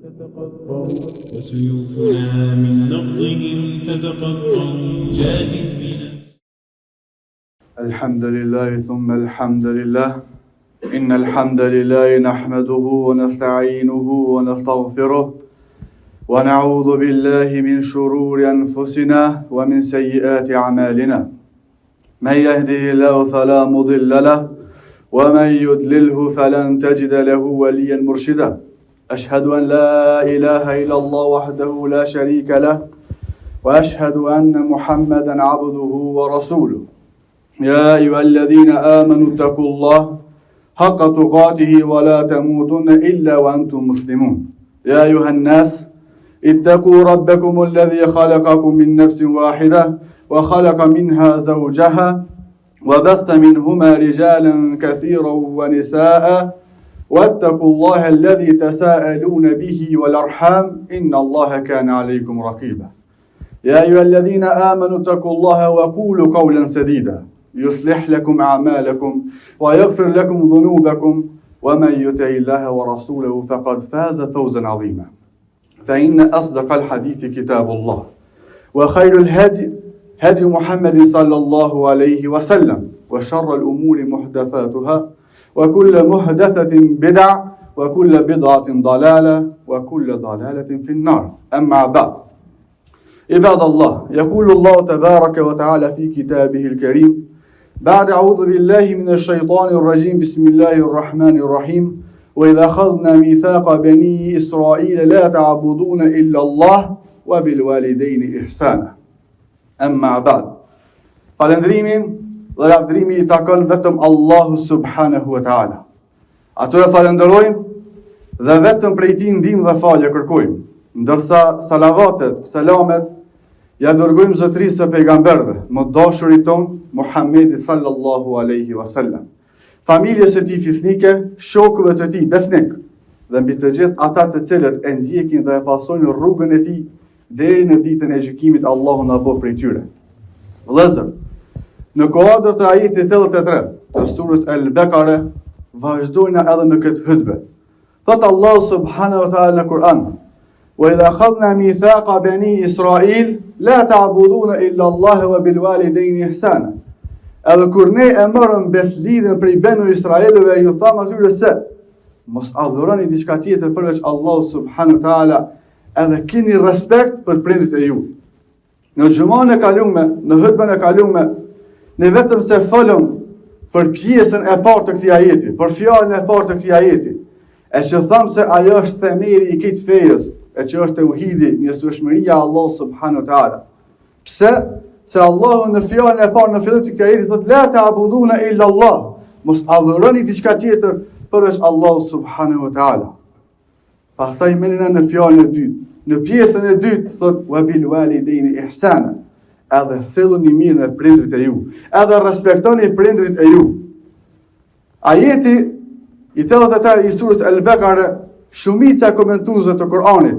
تتقطع وسيوفنا من نبضهم تتقطع جاهد بنفسك. الحمد لله ثم الحمد لله إن الحمد لله نحمده ونستعينه ونستغفره ونعوذ بالله من شرور أنفسنا ومن سيئات أعمالنا من يهده الله فلا مضل له ومن يضلله فلن تجد له وليا مرشدا أشهد أن لا إله إلا الله وحده لا شريك له وأشهد أن محمدا عبده ورسوله يا أيها الذين آمنوا اتقوا الله حق تقاته ولا تموتن إلا وأنتم مسلمون يا أيها الناس اتقوا ربكم الذي خلقكم من نفس واحدة وخلق منها زوجها وبث منهما رجالا كثيرا ونساء واتقوا الله الذي تساءلون به والأرحام إن الله كان عليكم رقيبا يا أيها الذين آمنوا اتقوا الله وقولوا قولا سديدا يصلح لكم أعمالكم ويغفر لكم ذنوبكم ومن يطع الله ورسوله فقد فاز فوزا عظيما فإن أصدق الحديث كتاب الله وخير الهدي هدي محمد صلى الله عليه وسلم وشر الأمور محدثاتها وكل محدثة بدع وكل بدعة ضلالة وكل ضلالة في النار أما بعد عباد الله يقول الله تبارك وتعالى في كتابه الكريم بعد أعوذ بالله من الشيطان الرجيم بسم الله الرحمن الرحيم وإذا أخذنا ميثاق بني إسرائيل لا تعبدون إلا الله وبالوالدين إحسانا أما بعد falendrimi dhe lavdrimi I takon vetëm Allahu subhanahu wa ta'ala. Ato e falenderojmë dhe vetëm prej Tij ndihmë dhe falje kërkojmë, ndërsa salavatet, selamet ja dërgojmë zotërisë së pejgamberëve, më dashurit ton Muhammedi sallallahu alaihi wasallam, familjes së tij fisnike, shokëve të tij besnik dhe mbi të gjithë ata të cilët e ndjekin dhe e pasojnë rrugën e tij deri në ditën e gjykimit. Allahu na bëj prej tyre. Vëllezër, në kuadër të ajetit 83 të surës Al-Bekare vazhdojna edhe në këtë hutbë. Thot Allah subhanahu wa ta'ala në Kur'an: "Wa idha akhadna mithaqa bani Israil la ta'buduna illa Allah wa bil walidayni ihsana." Edhe kur ne e morëm beslidhen prej banu Israelëve, ju thamë atyre se mos adhuroni diçka tjetër përveç Allah subhanahu wa ta'ala, edhe keni respekt për prindrit e ju. Në xhuman e kalume, në hutbën e kalume, ne vetëm se folëm për pjesën e parë të këtij ajeti, për fjalën e parë të këtij ajeti, e që thamë se ajo është themeli I këtij fejes, e që është tauhidi, njësojshmëria e Allah subhanahu wa taala. Pse? Se Allahu në fjalën e parë në fillim të këtij ajeti thotë la ta'buduna illa Allah, mos adhuroni diçka tjetër përveç Allah subhanahu wa taala. Pastaj menina në fjalën e dytë, në pjesën e dytë thotë wa bil walidayni ihsana, edhe silluni mirë me prindrit e ju, edhe respektoni prindrit e ju. Ajeti I 83 I surës Al-Bekare, shumica e komentuesve të Kur'anit,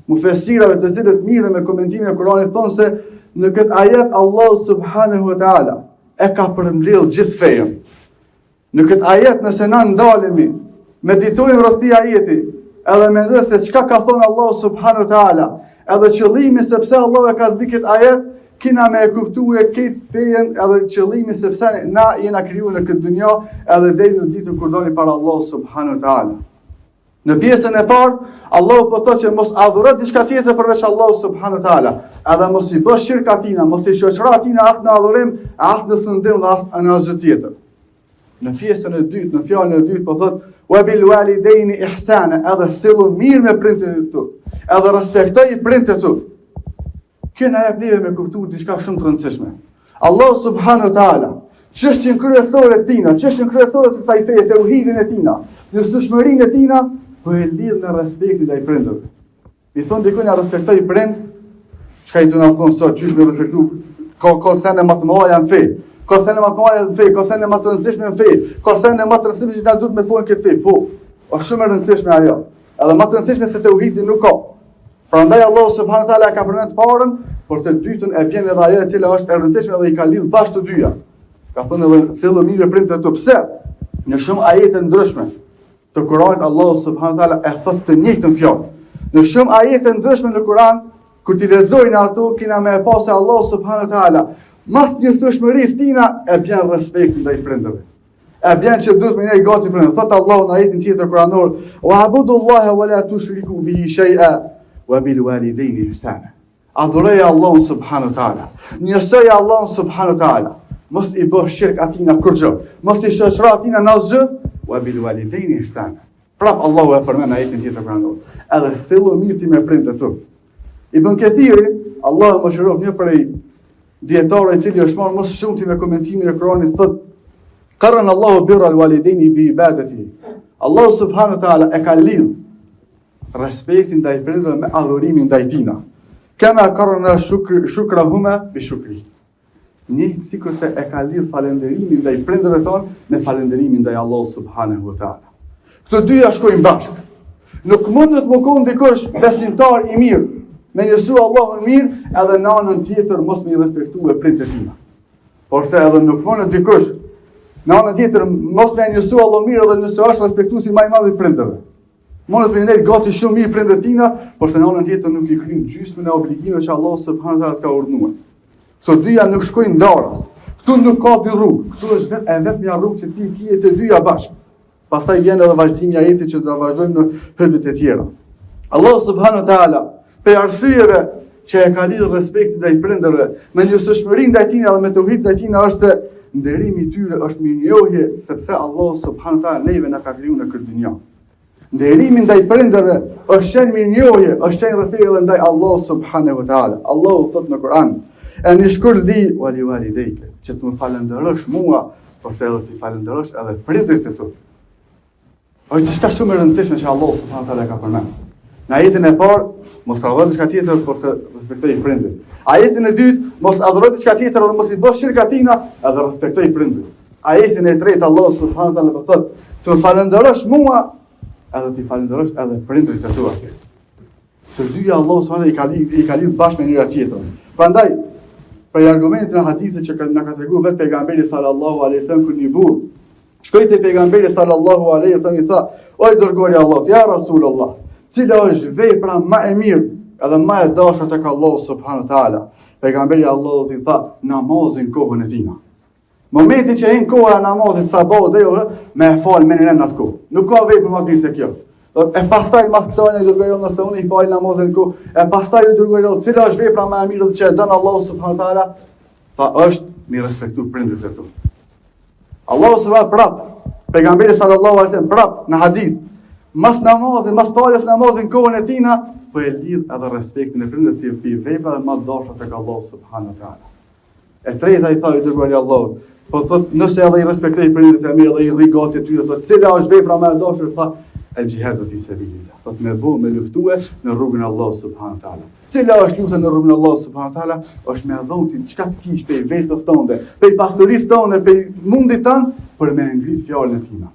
mufesirave të cilët mirë me komentimin e Kur'anit thonë se në këtë ajet Allah subhanahu wa ta'ala e ka përmbledh gjithë fejen. Në këtë ajet nëse na ndalemi, meditojmë rreth këtij ajeti, edhe mendojmë se çka ka thonë Allah subhanahu wa ta'ala, edhe qëllimi sepse Allah e ka zbritur këtë ajet, kina me e kuptue këtë fejen edhe qëllimi sepse na jena krijuar në këtë dunja edhe deri në ditën kur doni para Allah subhanahu wa ta'ala. Në pjesën e parë, Allahu po thotë që mos adhuro diçka tjetër përveç Allah subhanahu wa ta'ala, edhe mos I bësh shirk atina, mos I shoqëro atina as në adhurim, as në sundim dhe as në asgjë tjetër. Në pjesën e dytë, në fjalën e dytë po thotë wa bil walidayni ihsana, edhe sillu mirë me prindërit tu, edhe respektoj prindërit tu. Kena e neve me kuptuar diçka shumë të rëndësishme. Allah subhanahu wa ta'ala, çështjen kryesore tina, çështjen kryesore të kësaj feje, tauhidin e tina, njësojshmërinë e tina, po e lidh në respektin ndaj prindërve. I thon dikujt na respektoj prind, çka I thonë thon sot, çish me respektu, ka sene më të mëdha në fe, ka sene më të mëdha në fe, ka sene më të rëndësishme në fe, ka sene më të rëndësishme që na duhet me folën këtë fe. Po, është shumë e rëndësishme ajo. Edhe më të rëndësishme se tauhidi nuk ka. Prandaj Allah subhanahu wa taala ka përmend të parën, por të dytën e bën edhe ajo e cila është e rëndësishme dhe I ka lidh bashkë të dyja. Ka thënë edhe cilë mirë prindërit të pse? Në shumë ajete ndryshme të Kuranit Allah subhanahu wa taala e thot të njëjtën fjalë. Në shumë ajete ndryshme në Kur'an, kur ti lexojnë ato, kina me e pa se Allah subhanahu wa taala, mas njësëshmërisë tina e bjen respekti ndaj prindërve. E bjen që duhet me ne gati prindër. Thot Allahu në ajetin tjetër kuranor: "Wa abudullaha wa la tushriku bihi shay'a wa bil walidayni ihsana." Adhuroj Allahun subhanahu wa taala. Njësoj Allahun subhanahu wa taala. Mos i bësh shirk atina kurrë. Mos i shoqëro atina në asgjë, wa bil walidayni ihsana. Prap Allahu e përmend në ajetin tjetër kuranor. Edhe sillu mirë ti me prindërit tu. Ibn Kathiri, Allahu më shërof, një prej dietarëve i cili është marrë më shumë ti me komentimin e Kuranit, thotë: "Qarran Allahu birra al-walidaini bi ibadatihi." Allah subhanahu wa taala e ka lidh respektin ndaj prindërve me adhurimin ndaj tina. Kama qarrana shukrahuma bi shukri. Një sikur se e ka lidh falënderimin ndaj prindërve tonë me falënderimin ndaj Allah subhanahu wa taala. Këto dyja shkojnë bashkë. Nuk mundet më konë dikush besimtar i mirë, me njësu Allahun mirë, edhe në anën tjetër mos me i respektu e prindët e tina. Por se edhe nuk mundet dikush, në anën tjetër mos me njësu Allahun mirë, edhe nëse është respektu si maj madhi prindëve. Mundet me njëjtë gati shumë mirë prindët e tina, por se në anën tjetër nuk i kryin gjysmën e obligime që Allah subhanahu wa taala ka urdhëruar. Këto dyja nuk shkojnë ndaras. Këtu nuk ka dy rrugë. Këtu është vetëm rrugë që ti kije të dyja bashkë. Pastaj vjen edhe vazhdimi i ajetit që do vazhdojmë në hutbet e tjera. Allah subhanahu wa taala, për arsyeve që e ka lidhur respektin ndaj prindërve, me njësëshmërinë ndaj tina dhe me tauhid ndaj tina, është se nderimi i tyre është mirënjohje, sepse Allah subhanahu wa taala neve na ka krijuar në këtë dynjë. Nderimi ndaj prindërve është shenjë mirënjohje, është shenjë rrethje edhe ndaj Allah subhanahu wa taala. Allahu thot në Kur'an: "Anishkur li wa li walidayka", që të më falënderosh mua, por se edhe ti falënderosh edhe prindërit e tu. Është diçka shumë e rëndësishme që Allah subhanahu wa taala ka përmendur. Në ajetin e parë, mos adhuroj diçka tjetër, por se respektoj prindërit. Ajetin e dytë, mos adhuroj diçka tjetër dhe mos i bësh shirk atina, edhe respektoj prindërit. Ajetin e tretë, Allah subhanahu wa taala po thotë: "Të më falënderosh mua, edhe ti falënderosh edhe prindërit e tu." Të dyja Allah subhanahu wa taala i ka lidhur bashkë me njëra tjetrën. Prandaj, për argumentin e hadithit që na ka treguar vetë pejgamberi sallallahu alaihi wasallam kur një burr shkoi te pejgamberi sallallahu alaihi wasallam i tha: "O i dërguari i Allahut, ja Rasulullah, cila është vepra më e mirë edhe më e dashur tek Allah subhanahu wa taala?" Pejgamberi Allahut i tha: "Namazin kohën e tina." Momentin që hin koha e namazit sabah dhe me fal me në atë kohë. Nuk ka vepër më të mirë se kjo. E pastaj mas kësaj i dërguari nëse unë i fal namazin kohë, e pastaj i dërguari cila është vepra më e mirë që e don Allah subhanahu wa taala? Tha: "Është mi respektu prindërit e tu." Allah subhanahu prap, pejgamberi sallallahu alaihi wasallam prap në hadith, mas namazin, mas faljes namazin kohën e tina, po e lidh edhe respektin e prindërve si vepra më të dashura tek Allah subhanahu wa taala. E treta i tha i dërguari Allahut, po thot nëse edhe i respektoj prindërit e mirë dhe i rri gati e tyre, thot cila është vepra më e dashur? Tha: "El jihadu fi sabilillah." Thot me luftue në rrugën e Allahut subhanahu wa taala. Cila është lufta në rrugën e Allahut subhanahu wa taala? Është me dhon ti çka të kish pe vetës tënde, pe pasurisë tënde, pe mundit tënd për me ngrit fjalën e tina.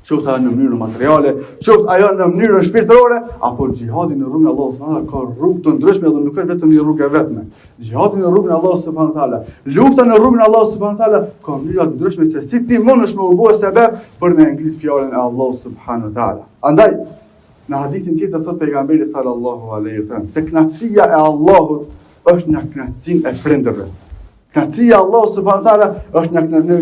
Qoftë ajo në mënyrë materiale, qoftë ajo në mënyrë shpirtërore, apo xhihadi në rrugën e Allahut subhanahu wa taala ka rrugë të ndryshme dhe nuk është vetëm një rrugë e vetme. Xhihadi në rrugën e Allahut subhanahu wa taala, lufta në rrugën e Allahut subhanahu wa taala ka mënyra të ndryshme se si ti mundesh me u bë sebeb për me ngrit fjalën e Allahut subhanahu wa taala. Andaj në hadithin tjetër thot pejgamberi sallallahu alaihi wasallam se kënaqësia e Allahut është në kënaqësinë e prindërve. Kënaqësia e Allahut subhanahu wa taala është në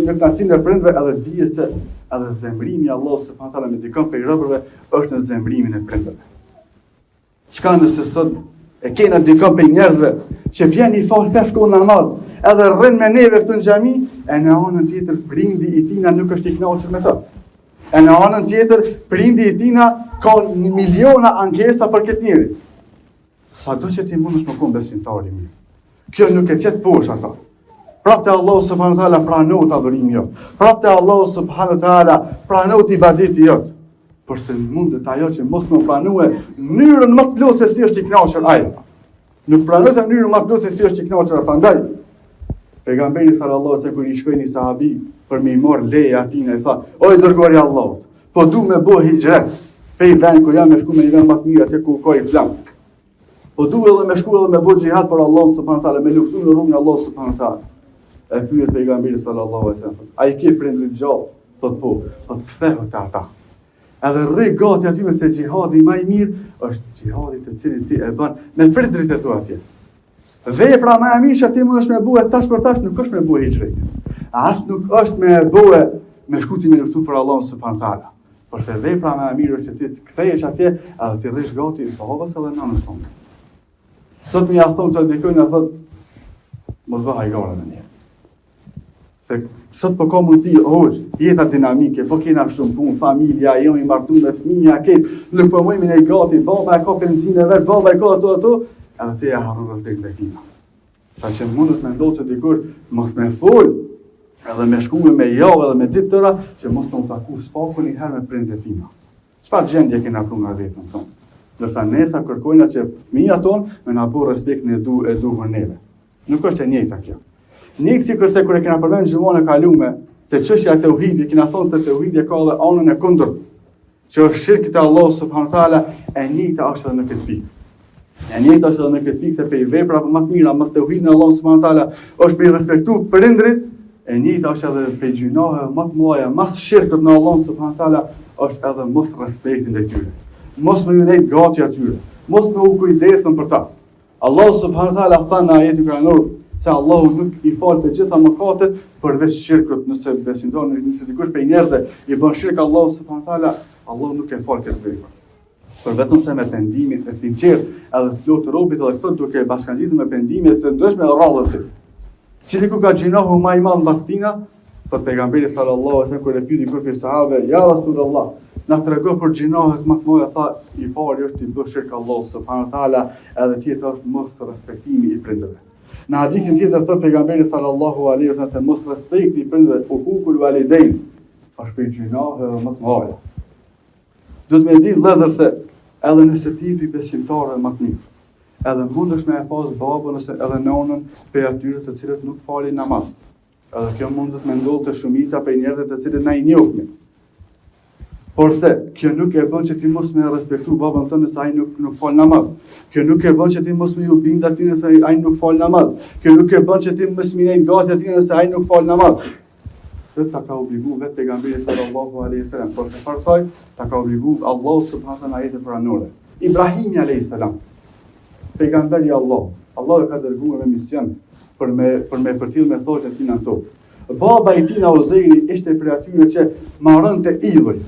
kënaqësinë e prindërve, edhe dije se edhe zemrimi i Allahut subhanahu wa taala me dikon për robërve është në zemrimin e prindërve. Çka nëse sot e kena dikon për njerëzve që vjen i fal 5 kohë namaz, edhe rrin me neve këtu në xhami, e në anën tjetër prindi i tina nuk është i kënaqur me to. E në anën tjetër prindi i tina ka miliona ankesa për këtë njeri. Sado që ti mundesh më kon besimtar i mirë. Kjo nuk e çet poshtë ata. Prapë te Allahu subhanahu wa taala pranohet adhurimi jot. Prapë te Allahu subhanahu wa taala pranohet ibadeti jot. Por se mundet ajo që mos më pranue në mënyrën më të plotë se si është i kënaqur ai. Nuk pranohet në mënyrën më të plotë se si është i kënaqur prandaj. Pejgamberi sallallahu alaihi wasallam kur i shkoi një sahabi për me i marr leje atij i tha: "O i dërguari i Allahut, po du me bë hijret. Pe i vend ku jam me shku me një vend më të mirë atje ku ka islam. Po du edhe me shku edhe me bë xhihad për Allahun subhanahu wa taala, me luftu në rrugën e Allahut subhanahu wa taala." E pyet pejgamberi sallallahu alaihi wasallam: "Ai ke prindërit gjallë?" Thot po. Thot kthehu te ata. Edhe rri gati aty me se xhihadi më i mirë është xhihadi të cilin ti e bën me prindrit e tu atje. Vepra më e mirë që ti mundesh me bue tash për tash nuk është me bue hijret. As nuk është me bue me shkuti me luftu për Allahun subhanahu taala. Përse vepra më e mirë është që ti të kthehesh atje edhe ti rrish gati babas edhe nanës tonë. Sot më ja thonë të dikoj na thot mos bëj hajgore me një. Se sot po ka mundësi jeta dinamike, po kena shumë punë, familja, jo i martuar me fëmijë, këtë, nuk po mëjmë ne gati, baba e ka benzinë vet, baba e ka ato, edhe ti e harron respektin e tij. Sa që mundet me ndodhë që dikush mos me fol, edhe me shkume me javë edhe me ditë tëra, që mos në taku spaku një herë me prindët e tina. Çfarë gjendje kena pru nga vetën tonë? Ndërsa nesa kërkojna që fëmija tonë me na bëjë respektin e duhur neve. Nuk është e njëjta kjo. Njëjtë si kurse kur e kena përmend gjumon e kalume, te çështja e tauhidit, kena thonë se tauhidi ka edhe anën e kundërt, që është shirki te Allahu subhanahu wa taala, e njëjta është edhe në këtë pikë. E njëjta është edhe në këtë pikë se pe veprave më të mira, mas tauhidin e Allahu subhanahu wa taala, është pe respektu prindrit, e njëjta është edhe pe gjunohe më të mëdha, mas shirkut në Allahu subhanahu wa taala, është edhe mos respektin ndaj tyre. Mos më unet gati atyre, mos më u kujdesën për ta. Allahu subhanahu wa taala tha në ajetin kuranor se Allahu nuk i fal të gjitha mëkatet përveç shirkut. Nëse besimtar, nëse dikush prej njerëzve i bën shirk Allahu subhanahu wa taala, Allahu nuk e fal këtë vepër. Por vetëm se me pendimin e sinqert, edhe të lutë robit edhe këtë duke bashkangjitur me pendime të ndryshme dhe rradhësi. Cili ku ka gjinohu më i madh mbas tina, thot pejgamberi sallallahu alaihi wasallam kur e pyeti kur për sahabe, ja Rasulullah, na tregon për gjinohet më të mëdha, tha i pari është i bësh shirk Allahu subhanahu wa taala, edhe tjetër është mos respektimi i prindërve. Në hadithin tjetër thot pejgamberi sallallahu alaihi wasallam se mos respekti i prindërve, hukukul walidain, është për gjinohe më të mëdha. Duhet me ditë vëllezër se edhe nëse ti i besimtarëve më të mirë, edhe mundesh me e pas babën ose edhe nonën për atyre të cilët nuk falin namaz. Edhe kjo mundet me ndodhë të shumica për njerëzve të cilët na i njohmi. Por se, kjo nuk e bën që ti mos me respektu babën tënë nëse ai nuk fal namaz. Kjo nuk e bën që ti mos me ju bind atij nëse ai nuk fal namaz. Kjo nuk e bën që ti mos me nejt gati atij nëse ai nuk fal namaz. Këtë ta ka obligu vetë pejgamberi sallallahu alaihi wasallam, por se farsaj ta ka obligu Allahu subhanahu wa taala ajete kuranore. Ibrahimi alayhis salam, pejgamberi i Allahut. Allahu e ka dërguar me mision për me përfill mesazhin e tij në tokë. Baba i tij Uzejri ishte prej atyre që marrante idhuj.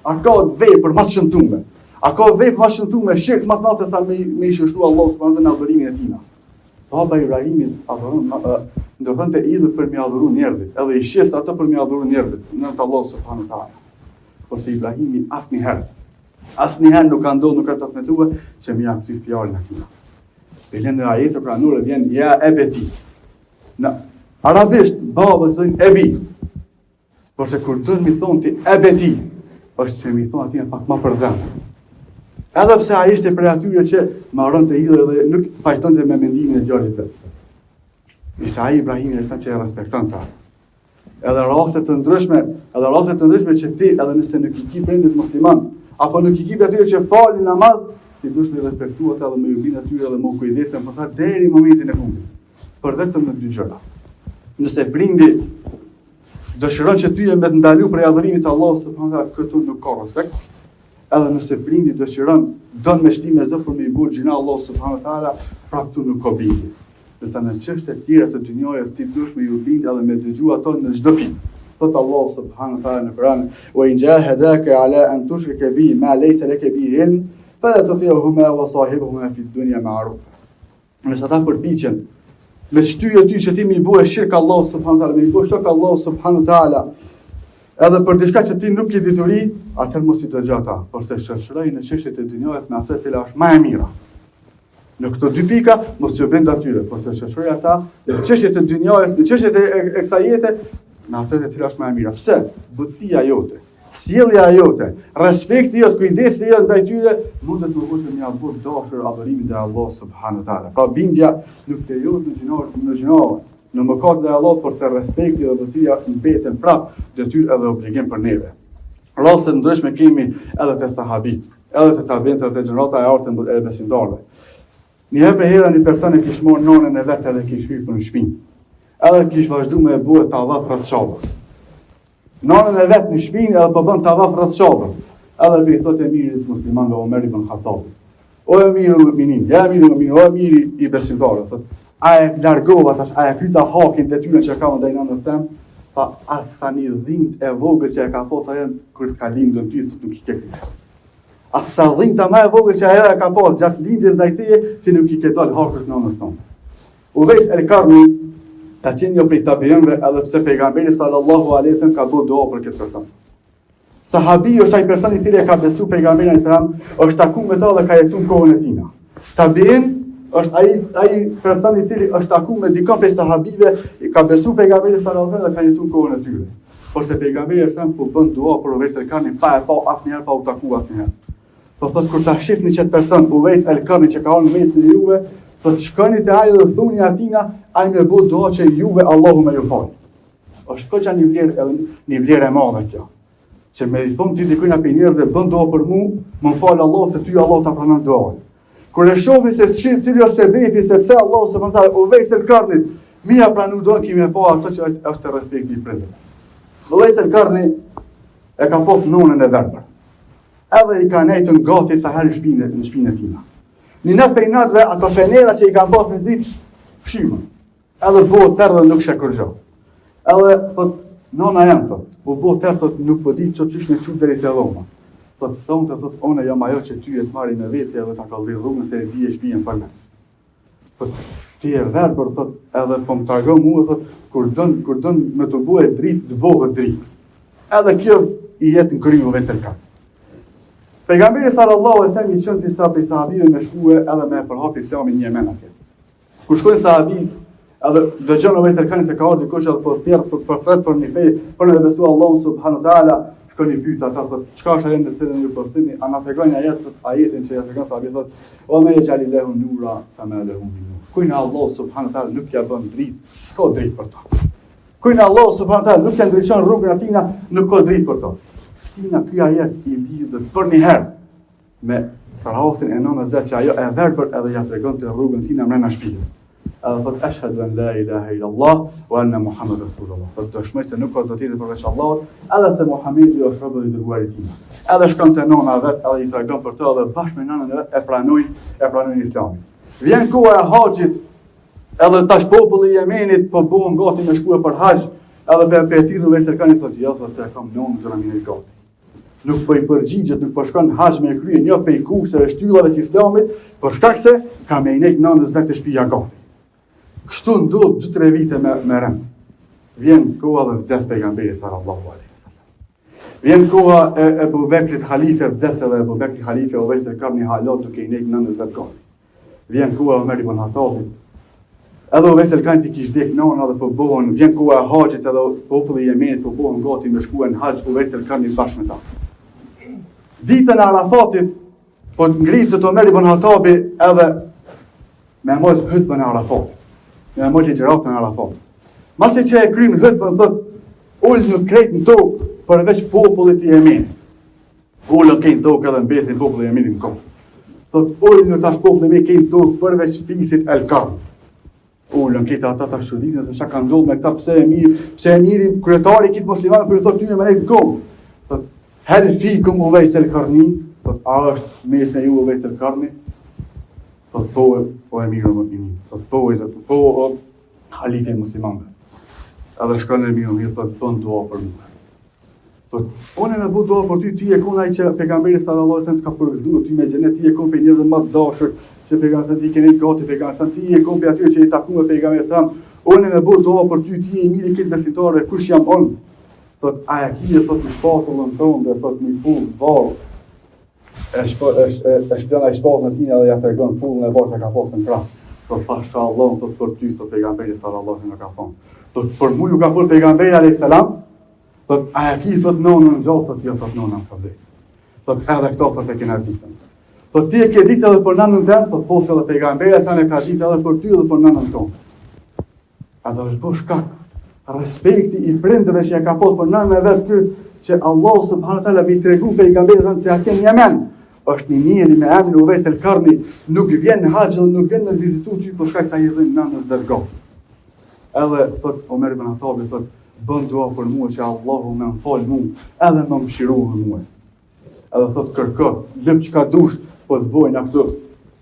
A ka vepër më të shëmtuar? A ka vepër më shëmtuar shirk më të madh se sa me shëshu Allahu subhanahu wa taala në adhurimin e tij? Baba Ibrahimit adhuron ndërthonte idhuj për mi adhuru njerëzit, edhe i shes ato për mi adhuru njerëzit në të Allahu subhanahu wa taala. Por se Ibrahimi asnjëherë nuk ka ndodhur, nuk ka transmetuar që më janë kthy fjalën aty. Belen në ajetë kuranore vjen ja ebeti. Në arabisht baba thonë ebi. Por se kur do të më thonë ti ebeti, është që më thonë aty pak më për zemër. Edhe pse ai ishte prej atyre që marronte idhë dhe nuk pajtonte me mendimin e djalit vet. Ishte ai Ibrahimi që e respekton ta. Edhe raste të ndryshme që ti edhe nëse nuk i ki prindit musliman, apo nuk i ki atyre që falin namaz, ti dush me respektu ata dhe me ju bin atyre dhe me kujdesen për ta deri momentin e fundit. Për vetëm në dy gjëra. Nëse prindi dëshiron që ty e me të ndalu prej adhurimit të Allahut subhanahu wa taala, këtu nuk ka respekt. Edhe nëse prindi dëshiron don me shtime zot për me i bërë gjina Allahu subhanahu wa taala, pra këtu nuk ka bindje. Nëse në çështje të tjera të dunjës ti dush me ju bind edhe me dëgju ato në çdo pikë. Thot Allahu subhanahu wa taala në Kur'an: "Wa in jahadaka ala an tushrika bi ma laysa laka bihi ilm, fala tuti'huma wa sahibuhuma fi dunya ma'rufa." Nëse ata përpiqen me shtyje ty që ti më i bëhe shirk Allahu subhanahu wa taala, më i bësh shok Allahu subhanahu wa taala, edhe për diçka që ti nuk i dituri, atëherë mos i dëgjoj ata, por se shoqëroj në çështjet e dunjës me atë e cila është më e mira. Në këto dy pika mos u bënd atyre, por se shoqëroj ata në çështjet e dunjës, në çështjet e kësaj jete, me atë e cila është më e mira. Pse? Butësia jote, sjellja jote, respekti jot, kujdesi jot ndaj tyre mundet të bëhet një abut dashur adhurimin te Allahu subhanahu wa taala. Pa bindja nuk lejohet në gjinohet, në mëkat dhe Allah, por se respekti dhe detyrja mbeten prap detyrë edhe obligim për neve. Raste ndryshme kemi edhe te sahabit, edhe te tabiinët dhe gjenerata e artën e besimtarëve. Një herë një person e kishte marrë nonën e vet edhe kishte hyrë në shtëpi. Edhe kishte vazhduar me bëhet tavaf rreth shabës. Nonën e vet në shtëpi edhe po bën tavaf rreth shabës. Edhe për i thot e mirit musliman dhe Omer ibn Khattabi. O Emirul Mu'minin, ja Emirul Mu'minin, o Emiri i besimtarëve, thot, a e largova tash, a e pyeta hakin të tyre që ka ndaj nënës tem, tha as sa një dhimt e vogël që e ka pas ajo kur të ka lindur ty nuk i ke këtë. As sa dhinta më e vogël që ajo e ka pas gjatë lindjes ndaj teje, ti nuk i ke dal hakut nënës tonë. Uwais el-Karni ka qenë jo prej tabiinëve, edhe pse pejgamberi sallallahu alaihi wasallam ka bërë dua për këtë person. Sahabi është ai person i cili e ka besu pejgamberin sallallahu alaihi wasallam, është takuar me ta dhe ka jetuar në kohën e tij. Tabiin është ai person i cili është takuar me dikon prej sahabive, ka besu pejgamberin sallallahu alaihi wasallam dhe ka jetuar në kohën e tyre. Por se pejgamberi sallallahu po bën dua për Uwais el-Karni pa e pa asnjëherë pa u takuar asnjëherë. Po thotë kur ta shihni çet person Uwais el-Karni që ka qenë mesin e juve, thotë shkoni te ai dhe thuni atina, ai më bë dua që juve Allahu më ju fal. Është koha një vlerë e madhe kjo. Që me i thonë ti dikujt na pinjerë dhe bën dua për mu, më fal Allah se ty Allah ta pranon duan. Kur e shohim se cili është sebebi sepse Allah subhanahu wa taala Uwais el-Karni mia pranu duan kimi e pa ato që është respekti i prindërve. Uwais el-Karni e ka pas nonën e verbër. Edhe i ka nejtën gati sa herë në shpinën e tij. Në natë për natëve ato fenera që i kanë pas në ditë fshymën. Edhe bëu tërë dhe nuk shë kurrë. Edhe thot nona jam thot, u bëu tërë thot nuk po di ç'është me çu deri te dhoma. Thot sonte thot ona jam ajo që ty e të marri me vete edhe ta kallëj rrugën se e di e shtëpinë për me. Thot ti e verbër thot edhe po më tregon mua thot kur don me të bëhe dritë, të bëhet dritë. Edhe kjo i jetë në kriju vetë ka. Pejgamberi sallallahu alaihi wasallam i çon disa prej sahabive me shkuë edhe me përhap Islamin në Yemen atje. Kur shkojnë sahabi, edhe dëgjon Uwais el-Karni se ka ardhur dikush edhe po thjerr për thret për një fe, për të besuar Allahun subhanahu wa taala, shkoni pyet ata thotë, çka është ajo në cilën ju postini, ana tregojnë ajetin që ja tregon sahabi thotë, o me jalilahu nura kama lahu nur. Kujna Allah subhanahu wa taala nuk ja bën dritë, s'ka dritë për to. Kujna Allah subhanahu wa taala nuk ja ndriçon rrugën atina, nuk ka dritë për to. Tina ky ajet i lidhet për një herë me frasin e nënës vetë që ajo e verbër edhe ja tregon të rrugën tina mrena shtëpisë. Edhe thot ashhadu an la ilaha illallah wa anna Muhammadur rasulullah. Thot dëshmoj se nuk ka zot tjetër përveç Allahut, edhe se Muhamedi është robi i dërguar i tij. Edhe shkon te nëna vet edhe i tregon për to edhe bashkë me nënën e vet e pranojnë Islamin. Vjen koha e haxhit, edhe tash populli i Yemenit po bëhen gati me shkuar për haxh, edhe Betir Uwais el-Karni thotë jo, thotë se kam nënën që na mirë gati. Nuk po i përgjigjet, nuk po shkon haxh me krye një prej kushteve shtyllave të Islamit, për shkak se ka me inek nënës vetë shtëpia gati. Kështu ndodh 2-3 vite me rëm. Vjen koha dhe vdes pejgamberi sallallahu alaihi wasallam. Vjen koha e Abu Bekrit halife, vdes edhe Abu Bekri halife, Uwais el-Karni halot duke i nek nënës vetë gati. Vjen koha Omer ibn Khattabi. Edhe Uwais el-Karni kish dek nëna dhe po bëhen, vjen koha e haxhit edhe populli i Yemenit po bëhen gati me shkuar në haxh Uwais el-Karni bashkë me ta. Ditën e Arafatit, po ngritet Omer ibn Khattabi edhe me mos hutbën e Arafatit. Me mos ligjëratën e Arafatit. Masi që e kryen hutbën thot, ul në krejt në tokë përveç popullit i Yemenit. Ulët kënë tokë edhe mbesin popullit i Yemenit në kohë. Thot ul në tash popullit i kënë tokë përveç fisit el-Karni. Ullën këtë ata ta shuditën se çka ka ndodhur me këta pse e miri kryetari këtë muslimanë për i thotë ty me lejtë kohë. Thot hel fikum Uwais el-Karni, thot a është mesin e ju Uwais el-Karni? Thot po o Emirul Mu'minin, thot po o halife i muslimanëve. Edhe shkon Emirul Mu'minin thot bën dua për mua. Thot unë më bëj dua për ty, ti je kon ai që pejgamberi sallallahu alajhi wasallam ka përgjigjur ty me xhenet, ti je kon për njerëz më të dashur që pejgamberi ti keni gati pejgamberi, ti je kon për aty që i takuar me pejgamberin sallallahu alajhi wasallam. Unë më bëj dua për ty, ti je i miri këtë besimtarë, kush jam unë? Thot aja kije thot në shpatullën tonë dhe thot një pull varë e shpjana i shpatën e tina dhe ja tregon pullën e varë që ka posë në krasë. Thot pasha Allah thot për ty thot pejgamberi sallallahu alajhi wasallam ka thonë. Thot për mu ju ka folë pejgamberi alayhis salam. Thot aja kije thot nonën në gjallë, thot jo thot nonën ka vdekë. Thot edhe këto thot e kena ditën. Thot ti e ke ditë edhe për nënën tënde, thot posë edhe pejgamberi sa ne ka ditë edhe për ty edhe për nënën tonë. A do është bësh shkak respekti i prindërve që ja ka pasur për nënën e vet ky që Allah subhanahu wa taala i tregu pejgamberin se atje në Yemen është një njeri me emrin Uwais el-Karni, nuk vjen në haxh dhe nuk vjen në vizitu ty për shkak se ai rrin nënës vet gati. Edhe thot Omer ibn Khattabi thot bën dua për mua që Allahu më mfal mua edhe më mëshiroj mua. edhe thot kërko, lëp çka dush, po të bojna këtu.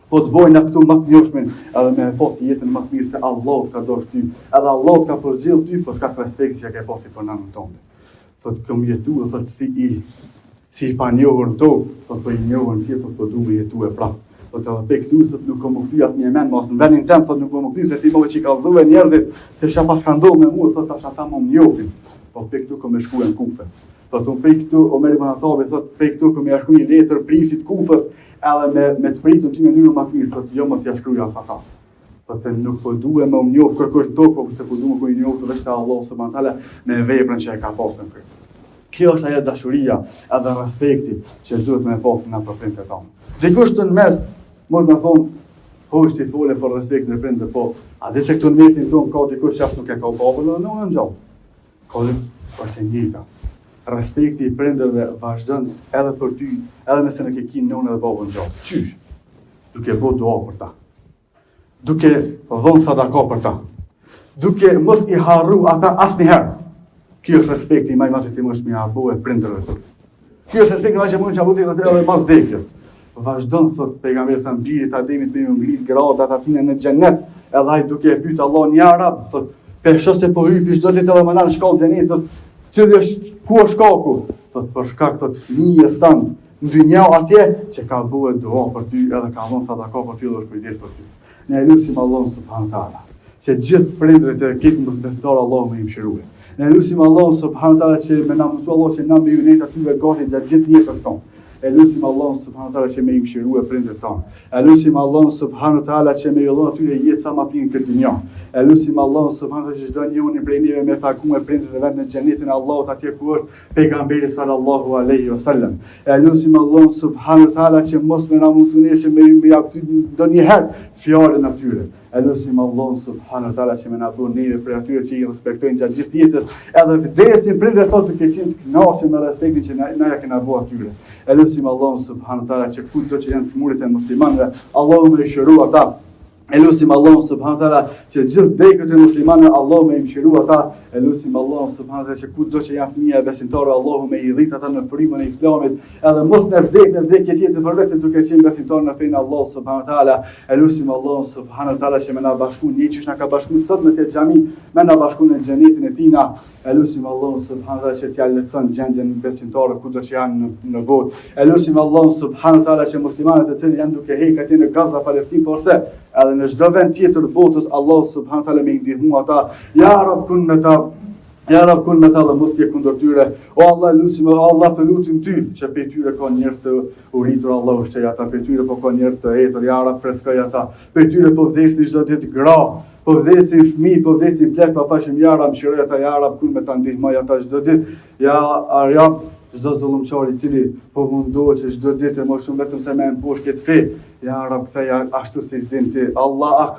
Po të bojna këtu më të njohshmin, edhe me pas jetën më të mirë se Allah ka dashur ty, edhe Allah ka përzill ty, po s'ka respekti që ke pasi për nënën tonë. Thot kam jetuar thot si i panjohur në tokë, thot po i njohur në tjetër, po du me jetu e prapë. Thot edhe pe këtu, thot nuk kom u kthy asnjë mend, mos në vendin tem, thot nuk kom u kthy, se ti më që ka vëdhue njerëzit, se çka pas ka ndodhur me mua, thot tash ata më njohin. Po pe këtu kom e shkuar në Kufe. Thot unë prej këtu, Omer ibn Khattabi thot prej këtu kom ia shkruaj një letër prisit Kufës, edhe me të pritën ty në mënyrë më të mirë, thot jo më t'ia shkruaj as ata. Po se nuk po duhet më njoh kërkosh në tokë, po se po duhet më njoh vetëm Allah subhanahu wa taala me veprën që e ka pasur në këtë. Kjo është ajo dashuria edhe respekti që duhet me pasur në prindërit tonë. Dikush të në mes, mund të thonë, po është i fole për respektin e prindëve, po, a dhe se këtu në mesin thonë ka dikush që as nuk e ka babën, dhe nuk në gjallë. Ka është e njëjta. Respekti i prindërve vazhdon edhe për ty, edhe nëse nuk e ke nënën dhe babën gjallë. Qysh? Duke bërë dua për ta. Duke dhënë sadaka për ta. Duke mos i harru ata asnjëherë. Kjo është respekti i më i madh që mund të më bëjë prindërve të. Kjo është respekti më i madh që mund të bëjë edhe pas vdekjes. Vazhdon thot pejgamberi sa mbirit Ademit me ngrit gradat aty në xhenet, edhe ai duke e pyet Allahun ja Rab, thot, "Pesho se po hyj çdo ditë edhe më në shkollë xhenet, thot, cili është ku është shkaku?" Thot, "Për shkak thot fëmijës tan, në dynjë atje që ka bëu dua për ty edhe ka dhënë sadaka për ty dhe është kujdes për ty." Ne lutim Allahun subhanahu taala, që gjithë prindërit e këtë mosbesimtar Allahu më i mëshiroj. Ne lutim Allahun subhanahu taala që më na mësoj Allah që na më unet atyve gati gjatë gjithë jetës tonë. E lutim Allahun subhanahu taala që më i mëshiroj prindërit tonë. E lutim Allahun subhanahu taala që më i dhon atyre jetë sa më pinë këtë dynjë. E lutim Allahun subhanahu taala që çdo njeri prej neve me takuar prindërit e vet në xhenetin e Allahut atje ku është pejgamberi sallallahu alaihi wasallam. E lutim Allahun subhanahu taala që mos më na mundësoni që më japë ndonjëherë fjalën atyre. E lutim Allahun subhanahu taala që më na bën neve për atyre që i respektojnë gjatë gjithë jetës, edhe vdesin prindërit tonë të keqin të kënaqur me respektin që na ja kena bëu atyre. E lutim Allahun subhanahu taala që kudo që janë smurit e muslimanëve, Allahu më shëroj ata. E lutim Allahun subhanahu taala që gjithë degët e muslimanëve Allahu më mëshiroj ata. E lutim Allahun subhanahu taala që kudo që janë fëmijë besimtarë Allahu më i rrit ata në frymën e Islamit, edhe mos në vdekje tjetër për vetë duke qenë besimtar në fenë Allah subhanahu taala. E lutim Allahun subhanahu taala që më na bashkuan një që na ka bashkuar sot në këtë xhami, më na bashkuan në xhenetin e tina. E lutim Allahun subhanahu taala që t'ia lehtëson gjendjen besimtarë kudo që janë në botë. E lutim Allahun subhanahu taala që muslimanët e cilë janë duke hequr atje në Gaza, Palestinë, porse edhe në çdo vend tjetër të botës, Allah subhanahu taala më ndihmu ata. Ya Rab kun me ta, ja Rab kun me ta dhe mos je kundër tyre. O Allah, lutim, Allah të lutim ty, që pe tyre ka njerëz të uritur, Allah ushtej ata, pe tyre po ka njerëz të hetur, ja Rab freskoj ata. Pe tyre po vdesin çdo ditë gra, po vdesin fëmijë, po vdesin plak, pa fashim ja Rab mëshiroj ata, ja Rab kun me ta ndihmoj ata çdo ditë. Ja Rab çdo zullumçar i cili po mundohet që çdo ditë më shumë vetëm se më mbush këtë fe, ja Rab ktheja ashtu si din ti. Allah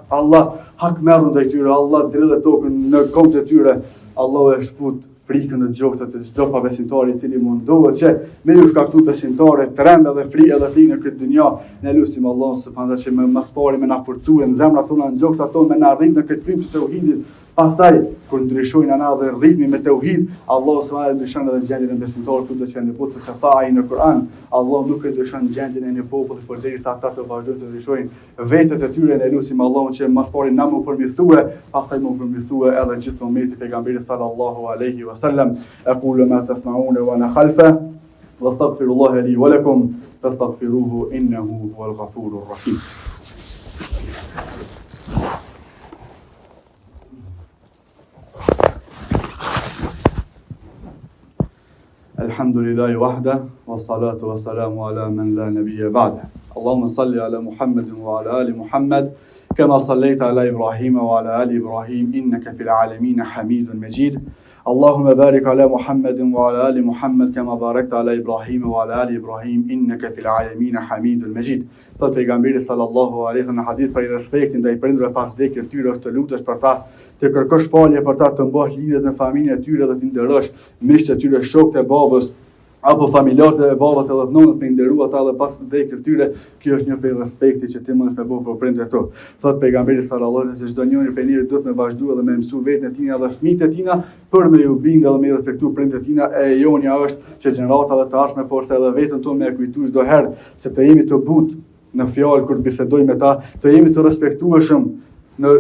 hak merr ndaj tyre, Allah dridhet tokën në këmbët e tyre. Allah është fut frikën në gjokët e çdo pabesimtari i cili mundohet që me ju shkaktu besimtare tremb edhe frikë në këtë dynjë. Ne lutim Allahun subhanallahu që më mas pari më na forcojë në zemrat tona, në gjokët tona, më na rrit në këtë frymë të tauhidit. Pastaj kur ndryshojnë ana dhe rritmi me tauhid, Allah subhanallahu ndryshon edhe gjendjen e besimtarit kudo që në botë, se tha ai në Kur'an, Allah nuk e ndryshon gjendjen e një populli përderisa ata të vazhdojnë të ndryshojnë vetët e tyre. Ne lutim Allahun që mas pari na më përmirësue, pastaj më përmirësue edhe gjithë ummeti pejgamberit sallallahu alaihi wasallam. Aqulu ma tasma'una wa ana khalfa wastaghfirullaha li wa lakum fastaghfiruhu innahu huwal ghafurur rahim. الحمد لله وحده والصلاة والسلام على من لا نبي بعده. اللهم صل على محمد وعلى آل محمد كما صليت على إبراهيم وعلى آل إبراهيم إنك في العالمين حميد مجيد. اللهم بارك على محمد وعلى آل محمد كما باركت على إبراهيم وعلى آل إبراهيم إنك في العالمين حميد مجيد. Thot pejgamberi sallallahu alaihi wasallam në hadith për respektin ndaj prindërve pas vdekjes tyre është të lutesh për ta, të kërkosh falje për ta, të mbash lidhjet me familjen e tyre dhe të nderosh miqtë e tyre, shokët e babës, apo familjarët e babat edhe të nonët me nderu ata dhe pas vdekjes tyre, kjo është një prej respekti që ti mundesh me bëu për prindërit tu. Thot pejgamberi sallallahu alaihi wasallam se çdo njeri prej njerëzve duhet me vazhdu edhe me mësu vetën e tina dhe fëmijët e tina për me ju bindë dhe me respektu prindërit e tina. E jonja është që gjeneratave të ardhshme, por se edhe vetën tonë me kujtu çdo herë se të jemi të butë në fjalë kur bisedojmë me ta, të jemi të respektueshëm në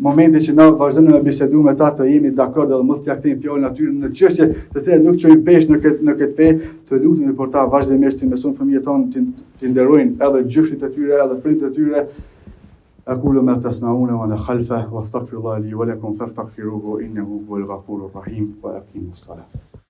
momenti që na vazhdojmë me bisedu me ta, të jemi dakord edhe mos t'ia kthejmë fjalën aty në çështje të cilat nuk çojnë pesh në këtë fe, të lutemi për ta vazhdimisht të mësojmë fëmijët tonë të nderojnë edhe gjyshit e tyre edhe prindërit e tyre. أقول ما تسمعون وأنا خلفه وأستغفر الله لي ولكم فاستغفروه إنه هو الغفور الرحيم وأقيموا الصلاة.